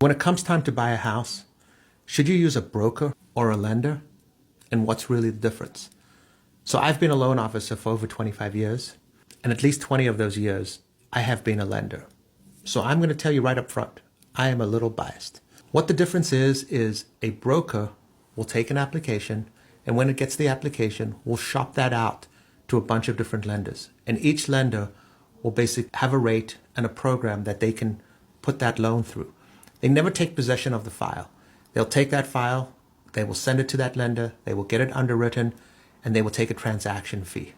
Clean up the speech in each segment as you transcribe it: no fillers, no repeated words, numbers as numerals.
When it comes time to buy a house, should you use a broker or a lender? And what's really the difference? So I've been a loan officer for over 25 years, and at least 20 of those years, I have been a lender. So I'm going to tell you right up front, I am a little biased. What the difference is a broker will take an application, and when it gets the application, we'll shop that out to a bunch of different lenders. And each lender will basically have a rate and a program that they can put that loan through. They never take possession of the file. They'll take that file, they will send it to that lender, they will get it underwritten, and they will take a transaction fee.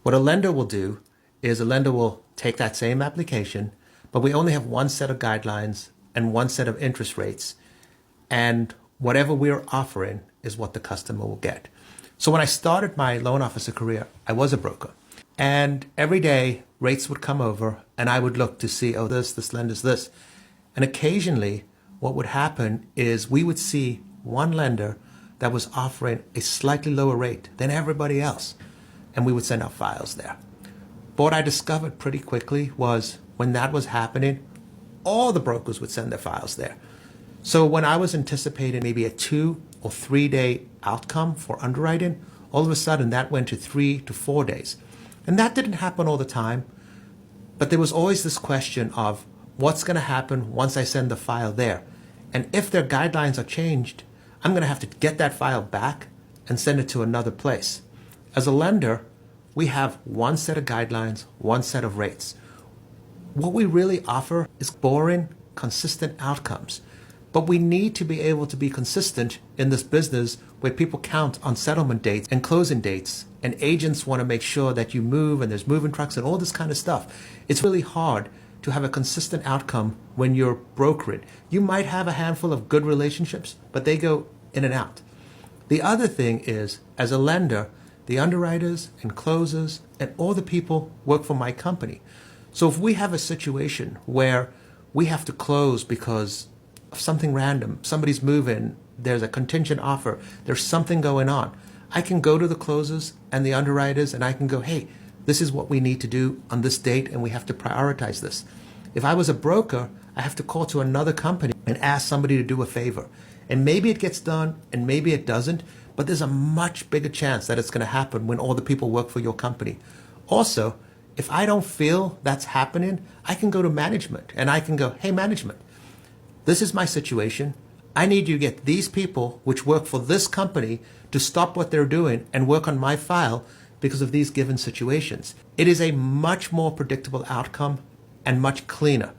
What a lender will do is a lender will take that same application, but we only have one set of guidelines and one set of interest rates, and whatever we're offering is what the customer will get. So when I started my loan officer career, I was a broker. And every day rates would come over and I would look to see, oh, this lender's this. And occasionally what would happen is we would see one lender that was offering a slightly lower rate than everybody else. And we would send out files there. But what I discovered pretty quickly was when that was happening, all the brokers would send their files there. So when I was anticipating maybe a 2 or 3 day outcome for underwriting, all of a sudden that went to 3 to 4 days. And that didn't happen all the time, but there was always this question of what's going to happen once I send the file there. And if their guidelines are changed, I'm going to have to get that file back and send it to another place. As a lender, we have one set of guidelines, one set of rates. What we really offer is boring, consistent outcomes. But we need to be able to be consistent in this business where people count on settlement dates and closing dates, and agents want to make sure that you move and there's moving trucks and all this kind of stuff. It's really hard to have a consistent outcome when you're brokering. You might have a handful of good relationships, but they go in and out. The other thing is, as a lender, the underwriters and closers and all the people work for my company. So if we have a situation where we have to close because of something random, somebody's moving, there's a contingent offer, there's something going on, I can go to the closers and the underwriters and I can go, hey, this is what we need to do on this date and we have to prioritize this. If I was a broker, I have to call to another company and ask somebody to do a favor. And maybe it gets done and maybe it doesn't, but there's a much bigger chance that it's going to happen when all the people work for your company. Also, if I don't feel that's happening, I can go to management and I can go, hey, management, this is my situation. I need you to get these people which work for this company to stop what they're doing and work on my file because of these given situations. It is a much more predictable outcome and much cleaner.